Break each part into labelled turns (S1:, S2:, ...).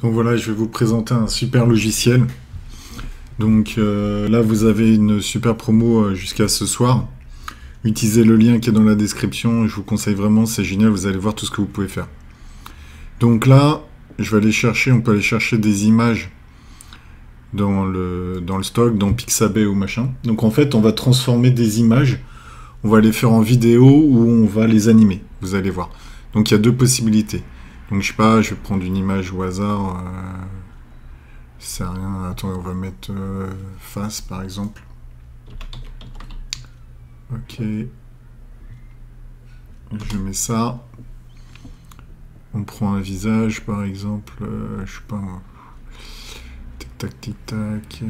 S1: Donc voilà, je vais vous présenter un super logiciel. Donc là, vous avez une super promo jusqu'à ce soir. Utilisez le lien qui est dans la description. Je vous conseille vraiment, c'est génial. Vous allez voir tout ce que vous pouvez faire. Donc là, je vais aller chercher. On peut aller chercher des images dans le stock, dans Pixabay ou machin. Donc en fait, on va transformer des images. On va les faire en vidéo ou on va les animer. Vous allez voir. Donc il y a deux possibilités. Donc je sais pas, je vais prendre une image au hasard. C'est rien. Attends, on va mettre face par exemple. Ok. Je mets ça. On prend un visage par exemple. Je sais pas. Tic tac tic tac.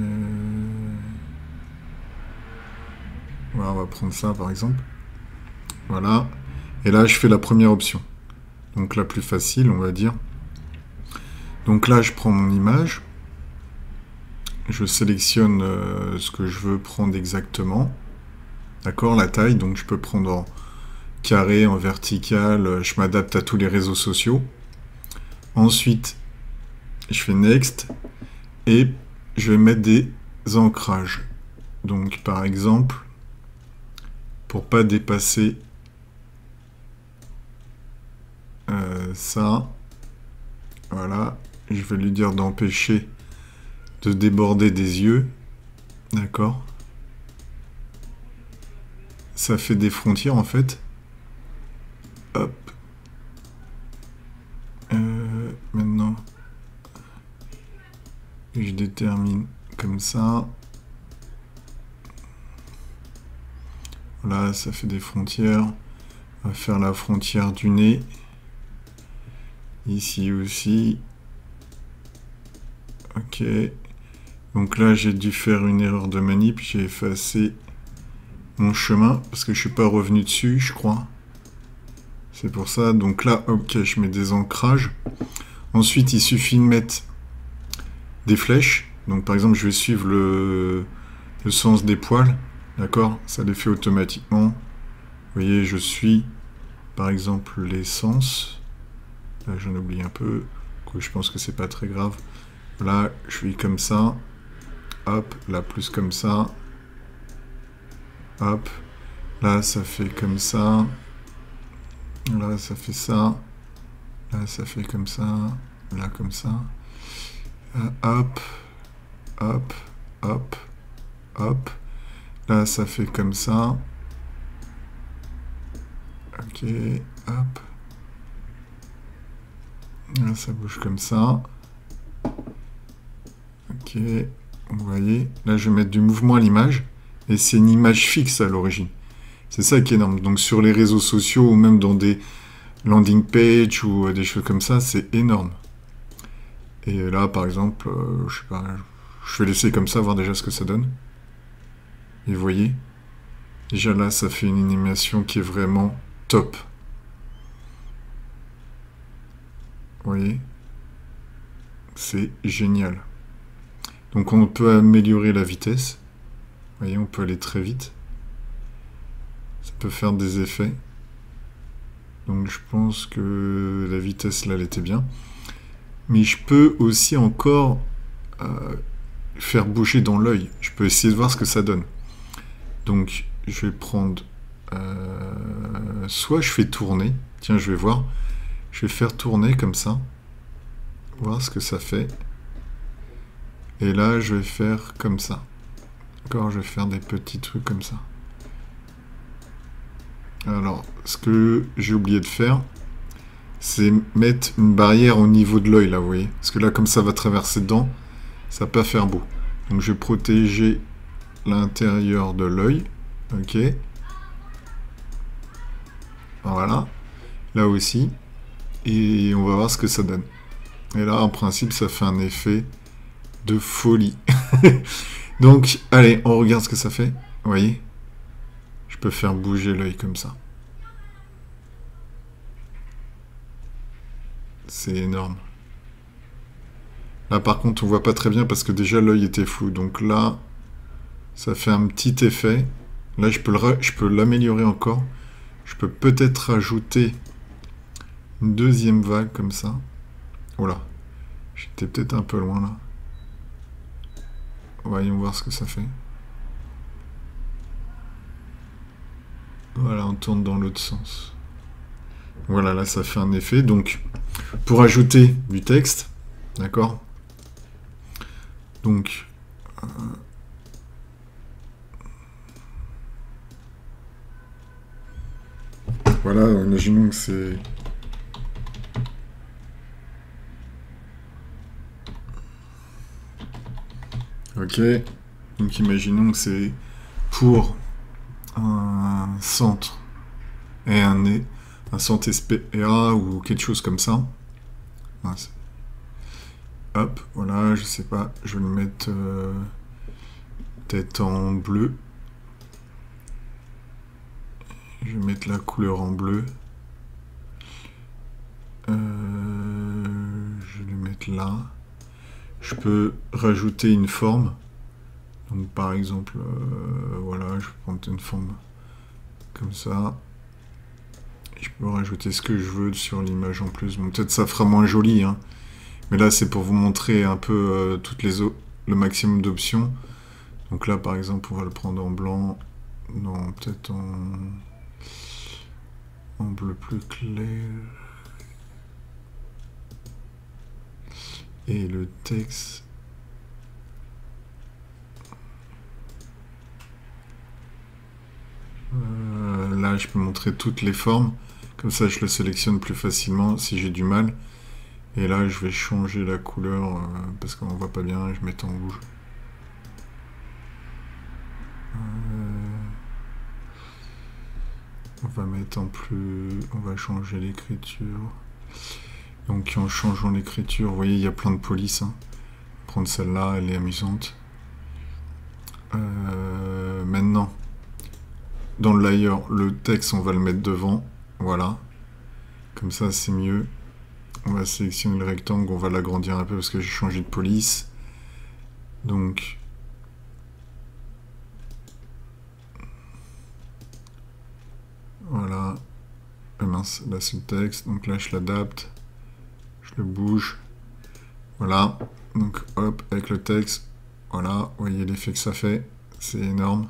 S1: Voilà, on va prendre ça par exemple. Voilà. Et là, je fais la première option. Donc la plus facile, on va dire. Donc là, je prends mon image. Je sélectionne ce que je veux prendre exactement. D'accord, la taille. Donc je peux prendre en carré, en vertical. Je m'adapte à tous les réseaux sociaux. Ensuite, je fais Next. Et je vais mettre des ancrages. Donc par exemple, pour pas dépasser ça, voilà, je vais lui dire d'empêcher de déborder des yeux, d'accord. Ça fait des frontières en fait. Hop. Maintenant, je détermine comme ça. Voilà, ça fait des frontières. On va faire la frontière du nez. Ici aussi. Ok. Donc là, j'ai dû faire une erreur de manip. J'ai effacé mon chemin parce que je suis pas revenu dessus, je crois. C'est pour ça. Donc là, ok, je mets des ancrages. Ensuite, il suffit de mettre des flèches. Donc par exemple, je vais suivre le sens des poils. D'accord? Ça les fait automatiquement. Vous voyez, je suis par exemple les sens. Là, j'en oublie un peu. Je pense que c'est pas très grave. Là, je suis comme ça. Hop, là, plus comme ça. Hop. Là, ça fait comme ça. Là, ça fait ça. Là, ça fait comme ça. Là, comme ça. Hop. Hop. Hop. Hop. Là, ça fait comme ça. Ok. Hop. Là, ça bouge comme ça. Ok. Vous voyez. Là, je vais mettre du mouvement à l'image. Et c'est une image fixe à l'origine. C'est ça qui est énorme. Donc, sur les réseaux sociaux ou même dans des landing pages ou des choses comme ça, c'est énorme. Et là, par exemple, je sais pas, je vais laisser comme ça, voir déjà ce que ça donne. Et vous voyez, déjà là, ça fait une animation qui est vraiment top. Vous voyez, c'est génial. Donc on peut améliorer la vitesse. Vous voyez, on peut aller très vite. Ça peut faire des effets. Donc je pense que la vitesse là, elle était bien. Mais je peux aussi encore faire bouger dans l'œil. Je peux essayer de voir ce que ça donne. Donc je vais prendre... soit je fais tourner. Tiens, je vais voir. Je vais faire tourner comme ça. Voir ce que ça fait. Et là, je vais faire comme ça. D'accord, je vais faire des petits trucs comme ça. Alors, ce que j'ai oublié de faire, c'est mettre une barrière au niveau de l'œil, là, vous voyez. Parce que là, comme ça va traverser dedans, ça va pas faire beau. Donc, je vais protéger l'intérieur de l'œil. Ok. Voilà. Là aussi. Et on va voir ce que ça donne. Et là, en principe, ça fait un effet de folie. Donc, allez, on regarde ce que ça fait. Vous voyez? Je peux faire bouger l'œil comme ça. C'est énorme. Là, par contre, on voit pas très bien parce que déjà l'œil était flou. Donc là, ça fait un petit effet. Là, je peux l'améliorer encore. Je peux peut-être rajouter une deuxième vague comme ça. Voilà. J'étais peut-être un peu loin là. Voyons voir ce que ça fait. Voilà, on tourne dans l'autre sens. Voilà, là ça fait un effet. Donc, pour ajouter du texte, d'accord? Donc, voilà, imaginons que c'est... Ok, donc imaginons que c'est pour un centre et un centre SPA ou quelque chose comme ça. Hop, voilà, je sais pas, je vais le mettre peut-être en bleu. Je vais mettre la couleur en bleu. Je vais le mettre là. Je peux rajouter une forme. Donc par exemple, voilà, je vais prendre une forme comme ça. Je peux rajouter ce que je veux sur l'image en plus. Bon, peut-être ça fera moins joli, hein. Mais là, c'est pour vous montrer un peu le maximum d'options. Donc là, par exemple, on va le prendre en blanc. Non, peut-être en bleu plus clair. Et le texte... là, je peux montrer toutes les formes. Comme ça, je le sélectionne plus facilement si j'ai du mal. Et là, je vais changer la couleur parce qu'on voit pas bien. Je mets en rouge. On va mettre en plus... On va changer l'écriture. Donc, en changeant l'écriture, vous voyez, il y a plein de polices. Hein. Prendre celle-là, elle est amusante. Maintenant, dans le layer, le texte, on va le mettre devant. Voilà. Comme ça, c'est mieux. On va sélectionner le rectangle, on va l'agrandir un peu parce que j'ai changé de police. Donc, voilà. Ah mince, là c'est le texte. Donc là, je l'adapte. Je le bouge. Voilà. Donc, hop, avec le texte. Voilà, vous voyez l'effet que ça fait. C'est énorme.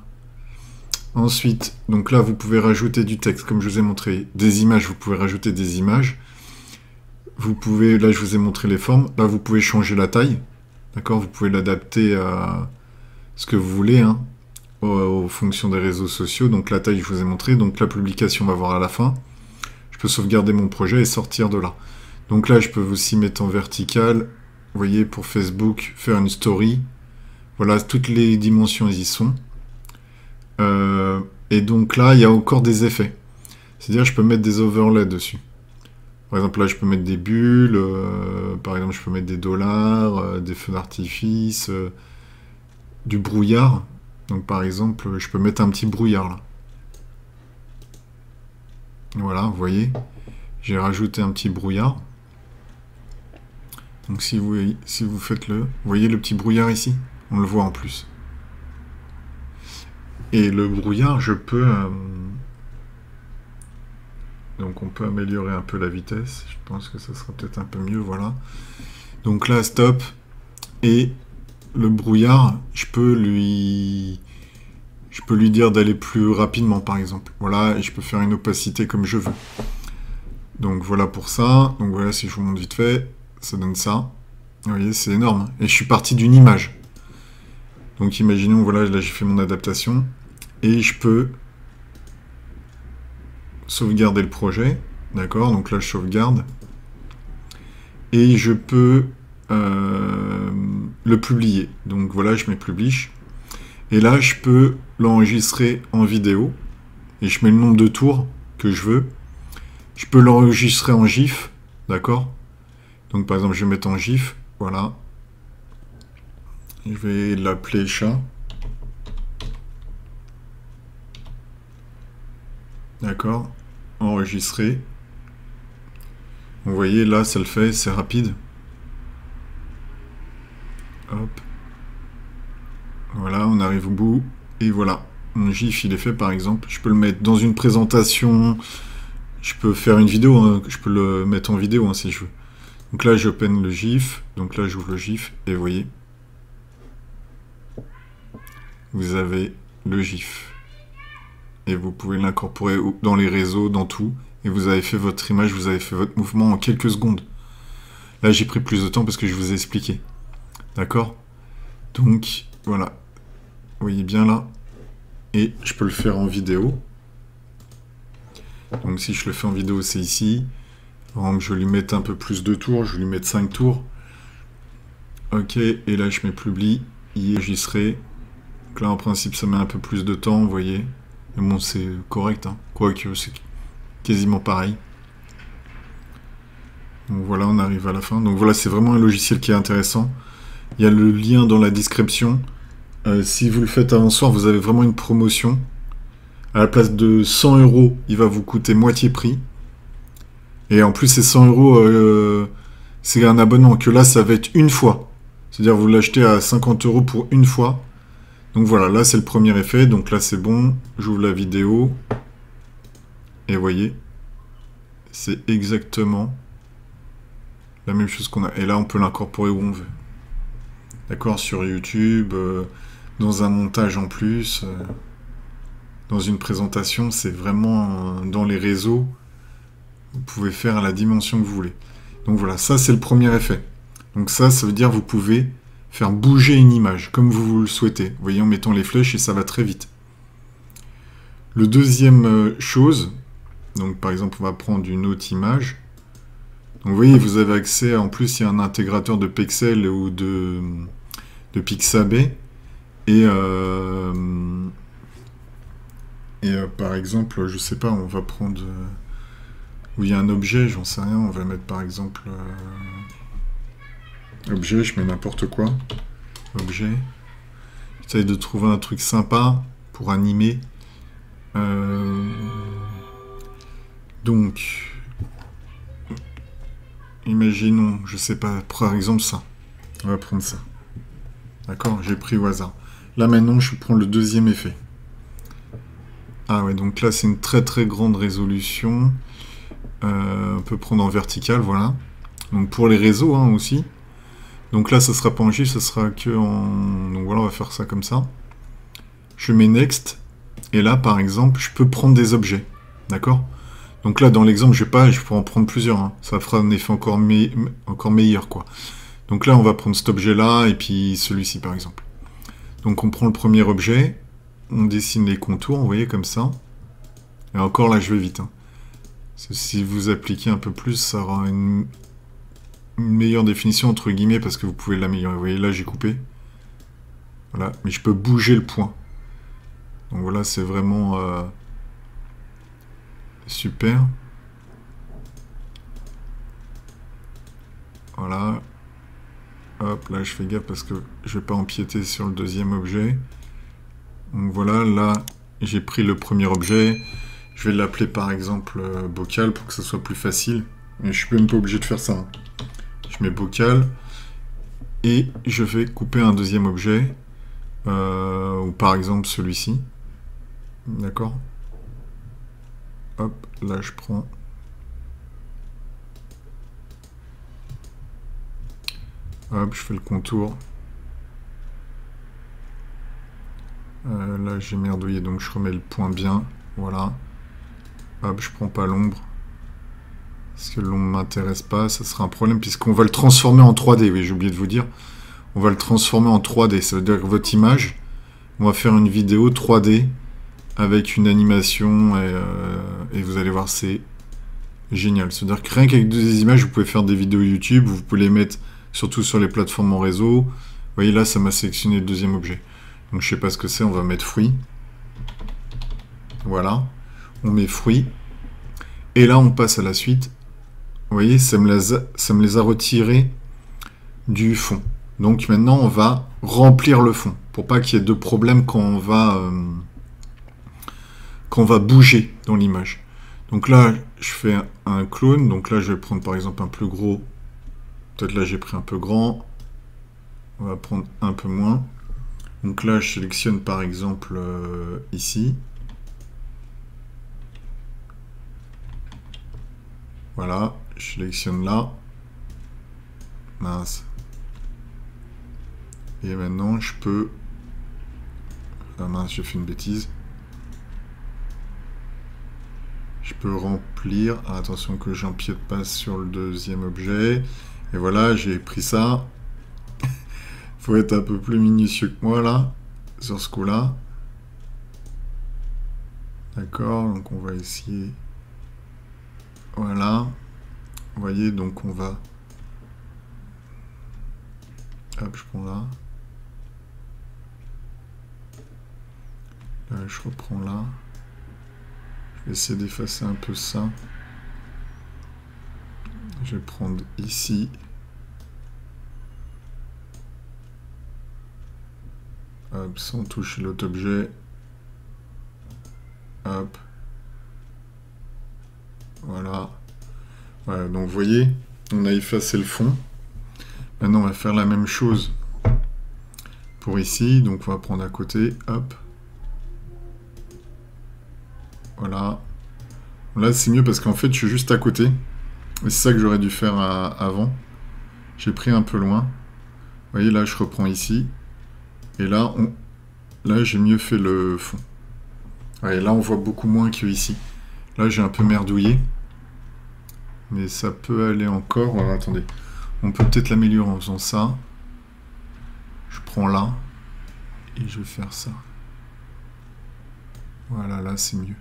S1: Ensuite, donc là, vous pouvez rajouter du texte, comme je vous ai montré. Des images, vous pouvez rajouter des images. Vous pouvez, là je vous ai montré les formes, là vous pouvez changer la taille, d'accord? Vous pouvez l'adapter à ce que vous voulez, hein, aux fonctions des réseaux sociaux. Donc la taille je vous ai montré, donc la publication va voir à la fin. Je peux sauvegarder mon projet et sortir de là. Donc là je peux aussi mettre en vertical, vous voyez, pour Facebook, faire une story. Voilà, toutes les dimensions y sont. Et donc là il y a encore des effets. C'est-à-dire je peux mettre des overlays dessus. Par exemple, là, je peux mettre des bulles, par exemple, je peux mettre des dollars, des feux d'artifice, du brouillard. Donc, par exemple, je peux mettre un petit brouillard, là. Voilà, vous voyez, j'ai rajouté un petit brouillard. Donc, si vous faites vous voyez le petit brouillard ici? On le voit en plus. Et le brouillard, je peux... donc on peut améliorer un peu la vitesse. Je pense que ça sera peut-être un peu mieux, voilà. Donc là, stop. Et le brouillard, je peux lui dire d'aller plus rapidement, par exemple. Voilà, et je peux faire une opacité comme je veux. Donc voilà pour ça. Donc voilà, si je vous montre vite fait, ça donne ça. Vous voyez, c'est énorme. Et je suis parti d'une image. Donc imaginons, voilà, là j'ai fait mon adaptation. Et je peux... sauvegarder le projet, d'accord, donc là je sauvegarde, et je peux le publier, donc voilà, je mets publish, et là je peux l'enregistrer en vidéo, et je mets le nombre de tours que je veux, je peux l'enregistrer en GIF, d'accord, donc par exemple je vais mettre en GIF, voilà, je vais l'appeler chat, d'accord, enregistrer. Vous voyez, là, ça le fait, c'est rapide. Hop. Voilà, on arrive au bout. Et voilà, mon GIF, il est fait, par exemple. Je peux le mettre dans une présentation. Je peux faire une vidéo, hein. Je peux le mettre en vidéo, hein, si je veux. Donc là, j'open le GIF. Donc là, j'ouvre le GIF. Et vous voyez, vous avez le GIF. Et vous pouvez l'incorporer dans les réseaux, dans tout. Et vous avez fait votre image, vous avez fait votre mouvement en quelques secondes. Là, j'ai pris plus de temps parce que je vous ai expliqué. D'accord? Donc, voilà. Vous voyez bien là. Et je peux le faire en vidéo. Donc si je le fais en vidéo, c'est ici. Par exemple, je vais lui mettre un peu plus de tours. Je vais lui mettre 5 tours. Ok, et là, je mets publie. J'y serai. Donc là, en principe, ça met un peu plus de temps, vous voyez. Mais bon, c'est correct, hein. Quoique, c'est quasiment pareil. Donc voilà, on arrive à la fin. Donc voilà, c'est vraiment un logiciel qui est intéressant. Il y a le lien dans la description. Si vous le faites avant soir, vous avez vraiment une promotion. À la place de 100 €, il va vous coûter moitié prix. Et en plus, ces 100 €, c'est un abonnement que là, ça va être une fois. C'est-à-dire, vous l'achetez à 50 € pour une fois. Donc voilà, là, c'est le premier effet. Donc là, c'est bon. J'ouvre la vidéo. Et vous voyez, c'est exactement la même chose qu'on a. Et là, on peut l'incorporer où on veut. D'accord, sur YouTube, dans un montage en plus, dans une présentation, c'est vraiment dans les réseaux. Vous pouvez faire à la dimension que vous voulez. Donc voilà, ça c'est le premier effet. Donc ça veut dire que vous pouvez faire bouger une image comme vous le souhaitez. Vous voyez, en mettant les flèches et ça va très vite. Le deuxième chose, donc par exemple, on va prendre une autre image. Donc vous voyez, vous avez accès, en plus il y a un intégrateur de Pexel ou de Pixabay. Et par exemple, je sais pas, on va prendre où il y a un objet, j'en sais rien, on va mettre par exemple objet, je mets n'importe quoi, objet. J'essaye de trouver un truc sympa pour animer. Donc, imaginons, je sais pas, par exemple ça. On va prendre ça. D'accord, j'ai pris au hasard. Là maintenant, je prends le deuxième effet. Ah ouais, donc là c'est une très très grande résolution. On peut prendre en vertical, voilà. Donc pour les réseaux hein, aussi. Donc là, ça sera pas en GIF, ça sera que en... Donc voilà, on va faire ça comme ça. Je mets Next. Et là, par exemple, je peux prendre des objets. D'accord? Donc là, dans l'exemple, je peux en prendre plusieurs. Hein. Ça fera un effet encore meilleur, quoi. Donc là, on va prendre cet objet-là et puis celui-ci, par exemple. Donc on prend le premier objet. On dessine les contours, vous voyez, comme ça. Et encore, là, je vais vite. Hein. Si vous appliquez un peu plus, ça aura une meilleure définition, entre guillemets, parce que vous pouvez l'améliorer. Vous voyez, là, j'ai coupé. Voilà, mais je peux bouger le point. Donc voilà, c'est vraiment super. Voilà. Hop, là, je fais gaffe parce que je vais pas empiéter sur le deuxième objet. Donc voilà, là, j'ai pris le premier objet. Je vais l'appeler par exemple bocal pour que ça soit plus facile. Mais je suis même pas obligé de faire ça. Hein. Je mets bocal. Et je vais couper un deuxième objet. Ou par exemple celui-ci. D'accord? Hop, là je prends. Hop, je fais le contour. Là j'ai merdouillé, donc je remets le point bien. Voilà. Hop, je prends pas l'ombre. Parce que l'ombre m'intéresse pas, ça sera un problème, puisqu'on va le transformer en 3D. Oui, j'ai oublié de vous dire. On va le transformer en 3D. Ça veut dire que votre image, on va faire une vidéo 3D avec une animation et vous allez voir, c'est génial. C'est-à-dire que rien qu'avec des images, vous pouvez faire des vidéos YouTube, vous pouvez les mettre surtout sur les plateformes en réseau. Vous voyez, là, ça m'a sélectionné le deuxième objet. Donc, je sais pas ce que c'est, on va mettre fruit. Voilà. On met fruit. Et là, on passe à la suite. Vous voyez, ça me les a retirés du fond. Donc, maintenant, on va remplir le fond pour pas qu'il y ait de problème quand on va bouger dans l'image. Donc là, je fais un clone. Donc là, je vais prendre par exemple un plus gros. Peut-être là, j'ai pris un peu grand. On va prendre un peu moins. Donc là, je sélectionne par exemple ici. Voilà, je sélectionne là. Mince. Et maintenant, je peux... Ah mince, j'ai fait une bêtise. Je peux remplir... Ah, attention que j'empiète pas sur le deuxième objet. Et voilà, j'ai pris ça. Faut être un peu plus minutieux que moi, là, sur ce coup-là. D'accord, donc on va essayer... Voilà. Vous voyez, donc on va... Hop, je prends là. Là, je reprends là. Je vais essayer d'effacer un peu ça. Je vais prendre ici. Hop, sans toucher l'autre objet. Hop. Voilà. Voilà, donc vous voyez, on a effacé le fond. Maintenant, on va faire la même chose pour ici. Donc, on va prendre à côté. Hop. Voilà. Là, c'est mieux parce qu'en fait, je suis juste à côté. Et c'est ça que j'aurais dû faire avant. J'ai pris un peu loin. Vous voyez, là, je reprends ici. Et là, là j'ai mieux fait le fond. Ouais, là, on voit beaucoup moins que ici. Là, j'ai un peu merdouillé. Mais ça peut aller encore. Alors, attendez. On peut peut-être l'améliorer en faisant ça. Je prends là. Et je vais faire ça. Voilà, là, c'est mieux.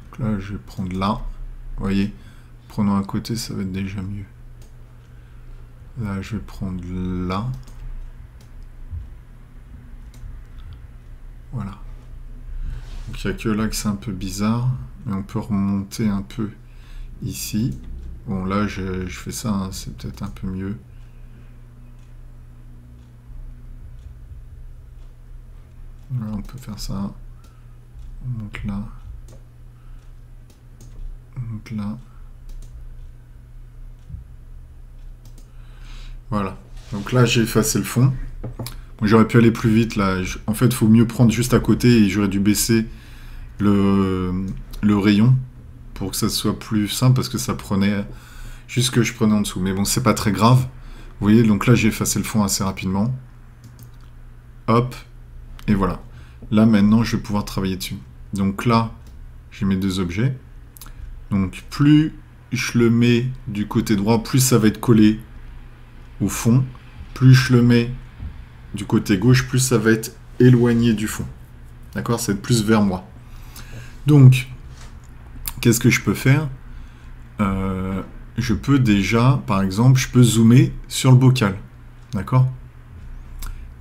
S1: Donc là, je vais prendre là. Vous voyez, prenant à côté, ça va être déjà mieux. Là, je vais prendre là. Voilà. Donc il n'y a que là que c'est un peu bizarre. Mais on peut remonter un peu ici. Bon, là, je fais ça, hein, c'est peut-être un peu mieux. Là, on peut faire ça. On monte là. On monte là. Voilà. Donc là, j'ai effacé le fond. Bon, j'aurais pu aller plus vite, là. En fait, il faut mieux prendre juste à côté et j'aurais dû baisser le rayon pour que ça soit plus simple parce que ça prenait juste que je prenais en dessous. Mais bon, c'est pas très grave. Vous voyez, donc là, j'ai effacé le fond assez rapidement. Hop. Et voilà. Là, maintenant, je vais pouvoir travailler dessus. Donc là, j'ai mes deux objets. Donc, plus je le mets du côté droit, plus ça va être collé au fond. Plus je le mets du côté gauche, plus ça va être éloigné du fond. D'accord? Ça va être plus vers moi. Donc, qu'est-ce que je peux faire? Je peux déjà, par exemple, je peux zoomer sur le bocal. D'accord?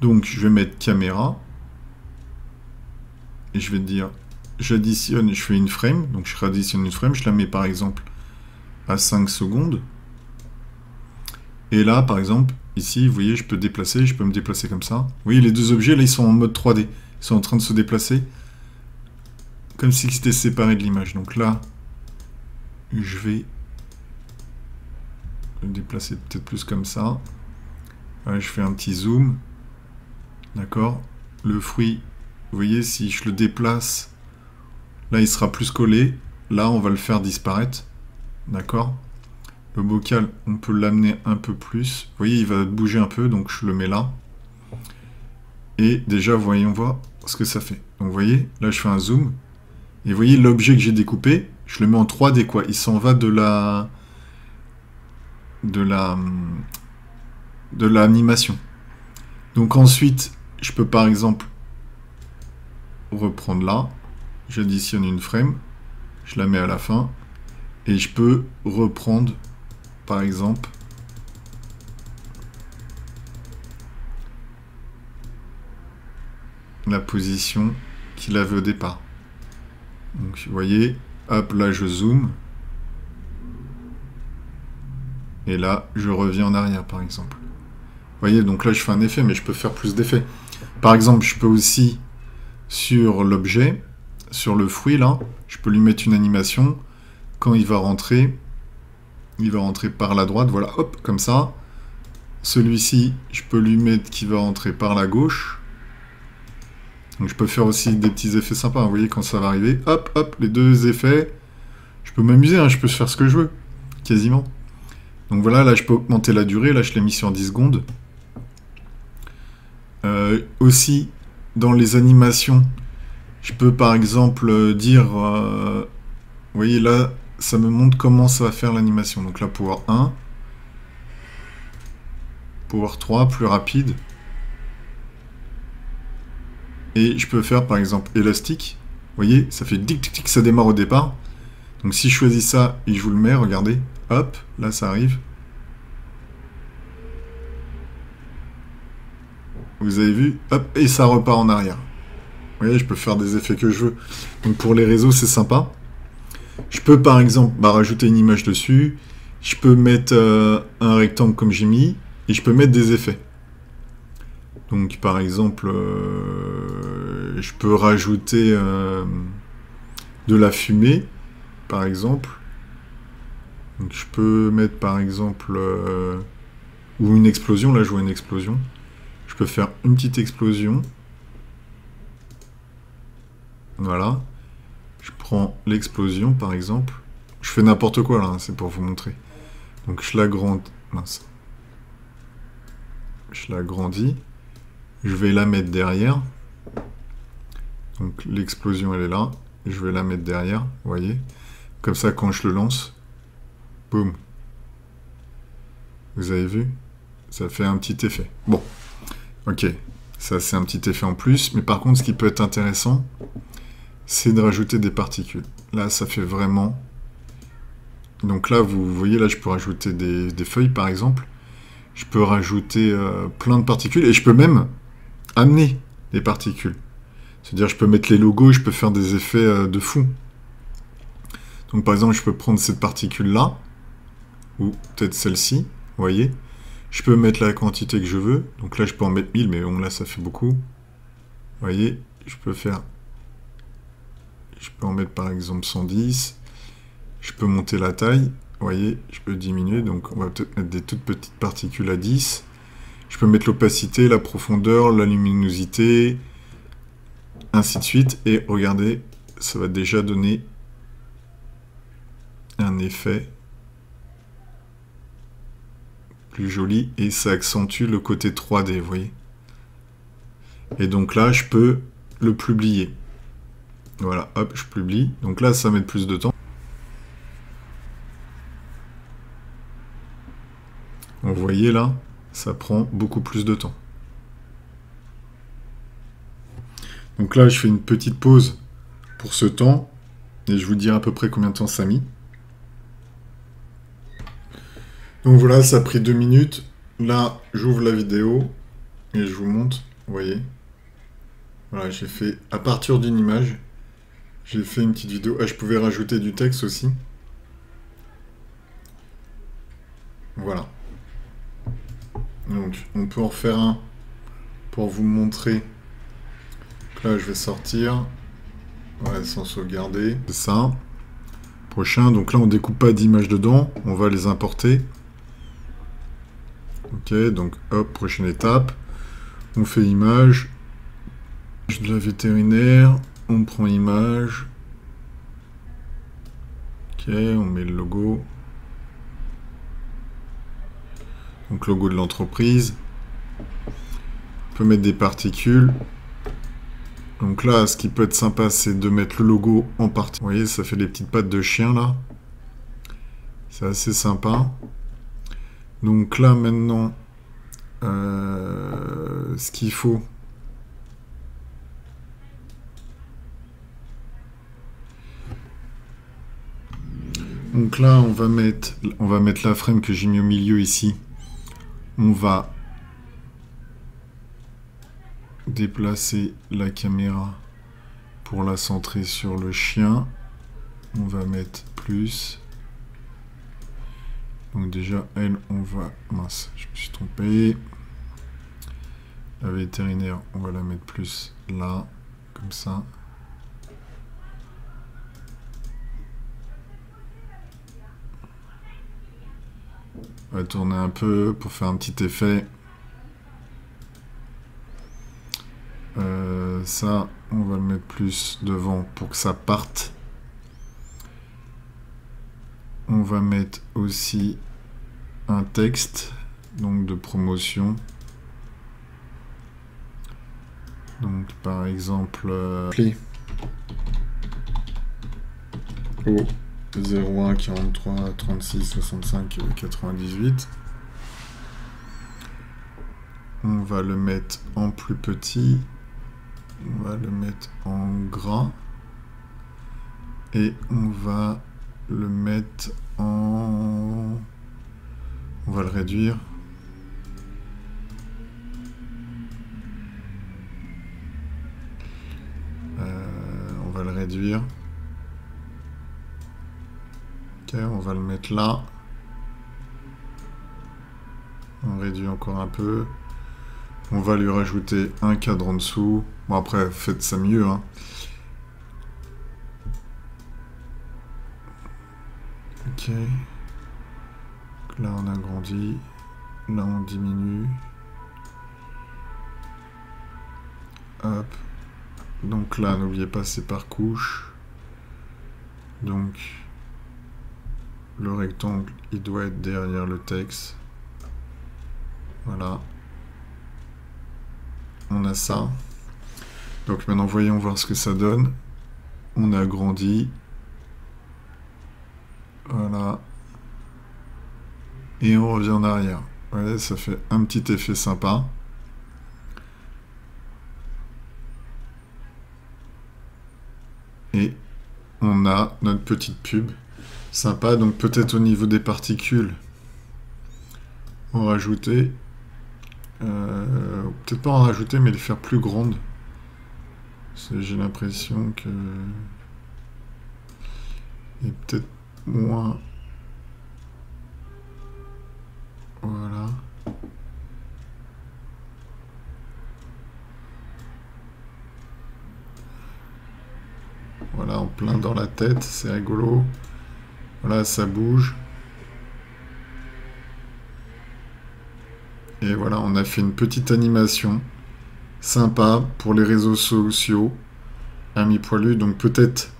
S1: Donc, je vais mettre caméra. Et je vais dire, j'additionne, je fais une frame. Donc, je réadditionne une frame. Je la mets, par exemple, à 5 secondes. Et là, par exemple, ici, vous voyez, je peux déplacer. Je peux me déplacer comme ça. Vous voyez, les deux objets, là, ils sont en mode 3D. Ils sont en train de se déplacer. Comme si c'était séparé de l'image. Donc là, je vais le déplacer peut-être plus comme ça. Voilà, je fais un petit zoom. D'accord? Le fruit, vous voyez, si je le déplace, là, il sera plus collé. Là, on va le faire disparaître. D'accord? Le bocal, on peut l'amener un peu plus. Vous voyez, il va bouger un peu, donc je le mets là. Et déjà, voyons voir ce que ça fait. Donc, vous voyez, là, je fais un zoom. Et vous voyez, l'objet que j'ai découpé, je le mets en 3D, quoi. Il s'en va de l'animation. Donc ensuite, je peux par exemple reprendre là. J'additionne une frame. Je la mets à la fin. Et je peux reprendre, par exemple, la position qu'il avait au départ. Donc, vous voyez, hop, là, je zoome. Et là, je reviens en arrière, par exemple. Vous voyez, donc là, je fais un effet, mais je peux faire plus d'effets. Par exemple, je peux aussi, sur l'objet, sur le fruit, là, je peux lui mettre une animation. Quand il va rentrer par la droite, voilà, hop, comme ça. Celui-ci, je peux lui mettre qui va rentrer par la gauche. Donc je peux faire aussi des petits effets sympas, vous voyez, quand ça va arriver. Hop, hop, les deux effets. Je peux m'amuser, hein, je peux faire ce que je veux, quasiment. Donc voilà, là je peux augmenter la durée, là je l'ai mis sur 10 secondes. Aussi, dans les animations, je peux par exemple dire, vous voyez là, ça me montre comment ça va faire l'animation. Donc là, Power 1, Power 3, plus rapide. Et je peux faire par exemple élastique. Vous voyez, ça fait tic tic tic, ça démarre au départ. Donc si je choisis ça et je vous le mets, regardez, hop, là ça arrive. Vous avez vu, hop, et ça repart en arrière. Vous voyez, je peux faire des effets que je veux. Donc pour les réseaux, c'est sympa. Je peux par exemple rajouter une image dessus. Je peux mettre un rectangle comme j'ai mis. Et je peux mettre des effets. Donc par exemple, je peux rajouter de la fumée, par exemple. Donc je peux mettre par exemple, ou une explosion, là je vois une explosion. Je peux faire une petite explosion. Voilà. Je prends l'explosion par exemple. Je fais n'importe quoi là, c'est pour vous montrer. Donc je l'agrandis. Mince. Je l'agrandis. Je vais la mettre derrière. Donc l'explosion elle est là. Je vais la mettre derrière, vous voyez. Comme ça quand je le lance, boum. Vous avez vu? Ça fait un petit effet. Bon, ok. Ça c'est un petit effet en plus. Mais par contre ce qui peut être intéressant, c'est de rajouter des particules. Là ça fait vraiment... Donc là vous voyez, là je peux rajouter des feuilles par exemple. Je peux rajouter plein de particules. Et je peux même amener des particules. C'est-à-dire je peux mettre les logos et je peux faire des effets de fou. Donc par exemple, je peux prendre cette particule-là, ou peut-être celle-ci, vous voyez. Je peux mettre la quantité que je veux. Donc là, je peux en mettre 1000, mais bon, là, ça fait beaucoup. Vous voyez, je peux faire... Je peux en mettre par exemple 110. Je peux monter la taille. Vous voyez, je peux diminuer. Donc on va peut-être mettre des toutes petites particules à 10. Je peux mettre l'opacité, la profondeur, la luminosité, ainsi de suite. Et regardez, ça va déjà donner un effet plus joli. Et ça accentue le côté 3D, vous voyez. Et donc là, je peux le publier. Voilà, hop, je publie. Donc là, ça met plus de temps. Vous voyez là, ça prend beaucoup plus de temps. Donc là, je fais une petite pause pour ce temps. Et je vous dirai à peu près combien de temps ça a mis. Donc voilà, ça a pris 2 minutes. Là, j'ouvre la vidéo et je vous montre. Vous voyez. Voilà, j'ai fait, à partir d'une image, j'ai fait une petite vidéo. Ah, je pouvais rajouter du texte aussi. Voilà. Donc, on peut en faire un pour vous montrer. Donc là, je vais sortir. Voilà, sans sauvegarder. C'est ça. Prochain. Donc là, on ne découpe pas d'images dedans. On va les importer. Ok, donc hop, prochaine étape. On fait image. De la vétérinaire. On prend image. Ok, on met le logo. Donc logo de l'entreprise. On peut mettre des particules. Donc là, ce qui peut être sympa, c'est de mettre le logo en partie. Vous voyez, ça fait des petites pattes de chien là. C'est assez sympa. Donc là, maintenant, ce qu'il faut... Donc là, on va mettre la frame que j'ai mis au milieu ici. On va déplacer la caméra pour la centrer sur le chien. On va mettre plus. Donc déjà, elle, on va... Mince, je me suis trompé. La vétérinaire, on va la mettre plus là, comme ça. On va tourner un peu pour faire un petit effet. Ça, on va le mettre plus devant pour que ça parte. On va mettre aussi un texte donc de promotion. Donc par exemple au 01 43 36 65 98. On va le mettre en plus petit. On va le mettre en gras. Et on va le mettre en... On va le réduire. On va le réduire. Ok, on va le mettre là. On réduit encore un peu. On va lui rajouter un cadre en dessous. Bon, après, faites ça mieux, hein. Ok. Là, on agrandit. Là, on diminue. Hop. Donc là, n'oubliez pas, c'est par couche. Donc, le rectangle, il doit être derrière le texte. Voilà. On a ça. Donc maintenant, voyons voir ce que ça donne. On a agrandi. Voilà. Et on revient en arrière. Ouais, ça fait un petit effet sympa. Et on a notre petite pub. Sympa. Donc peut-être au niveau des particules, en rajouter. Peut-être pas en rajouter, mais les faire plus grandes. J'ai l'impression que... Et peut-être moins... Voilà. Voilà, en plein dans la tête, c'est rigolo. Voilà, ça bouge. Et voilà, on a fait une petite animation sympa pour les réseaux sociaux. Ami poilu, donc peut-être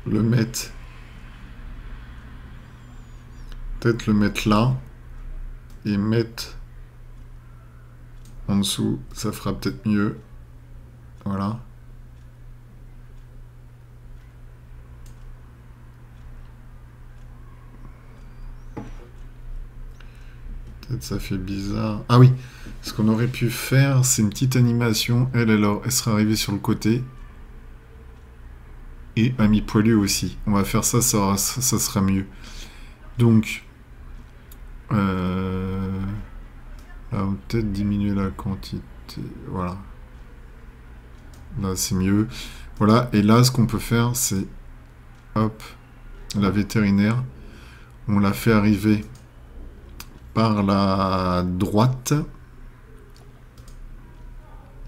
S1: le mettre... Peut-être le mettre là. Et mettre en dessous, ça fera peut-être mieux. Voilà. Peut-être ça fait bizarre. Ah oui, ce qu'on aurait pu faire, c'est une petite animation. Elle sera arrivée sur le côté. Et ami poilu aussi. On va faire ça, ça sera mieux. Donc, là, on va peut-être diminuer la quantité. Voilà. Là, c'est mieux. Voilà. Et là, ce qu'on peut faire, c'est... Hop. La vétérinaire. On la fait arriver par la droite.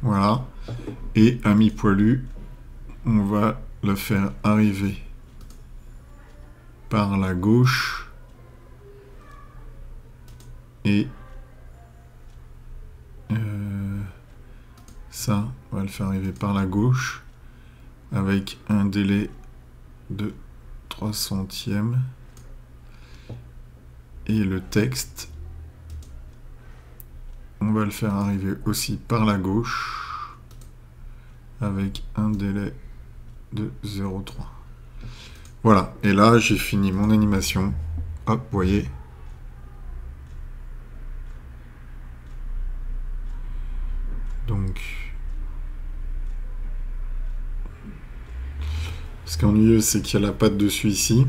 S1: Voilà. Et ami poilu, on va le faire arriver par la gauche. Et ça, on va le faire arriver par la gauche avec un délai de 3 centièmes. Et le texte, on va le faire arriver aussi par la gauche avec un délai de 0,3. Voilà, et là j'ai fini mon animation. Hop, vous voyez. Donc, ce qui est ennuyeux, c'est qu'il y a la patte dessus ici.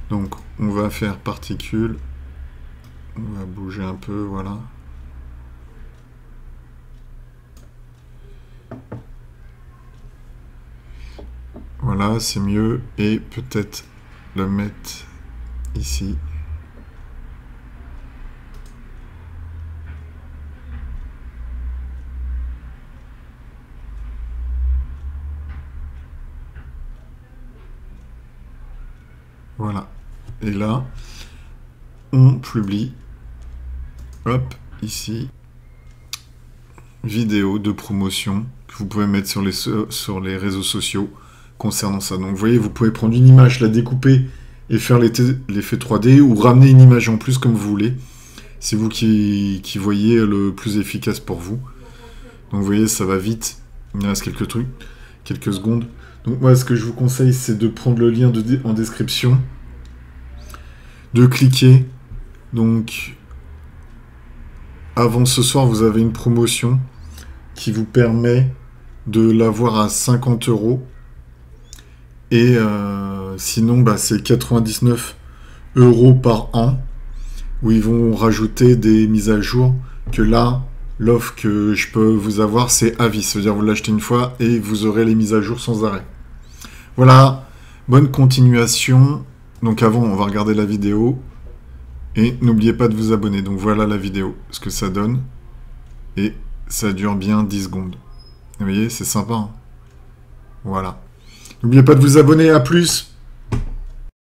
S1: Donc, on va faire particules. On va bouger un peu, voilà. Voilà, c'est mieux. Et peut-être le mettre ici. Voilà. Et là, on publie, hop, ici, vidéo de promotion que vous pouvez mettre sur les réseaux sociaux concernant ça. Donc vous voyez, vous pouvez prendre une image, la découper et faire l'effet 3D ou ramener une image en plus comme vous voulez. C'est vous qui voyez le plus efficace pour vous. Donc vous voyez, ça va vite. Il me reste quelques trucs, quelques secondes. Donc moi, ce que je vous conseille, c'est de prendre le lien en description, de cliquer. Donc, avant ce soir, vous avez une promotion qui vous permet de l'avoir à 50 €. Et sinon, bah, c'est 99 € par an, où ils vont rajouter des mises à jour, que là, l'offre que je peux vous avoir, c'est à vie. C'est-à-dire vous l'achetez une fois et vous aurez les mises à jour sans arrêt. Voilà, bonne continuation. Donc avant, on va regarder la vidéo. Et n'oubliez pas de vous abonner. Donc voilà la vidéo, ce que ça donne. Et ça dure bien 10 secondes. Vous voyez, c'est sympa. Hein, voilà. N'oubliez pas de vous abonner, à plus!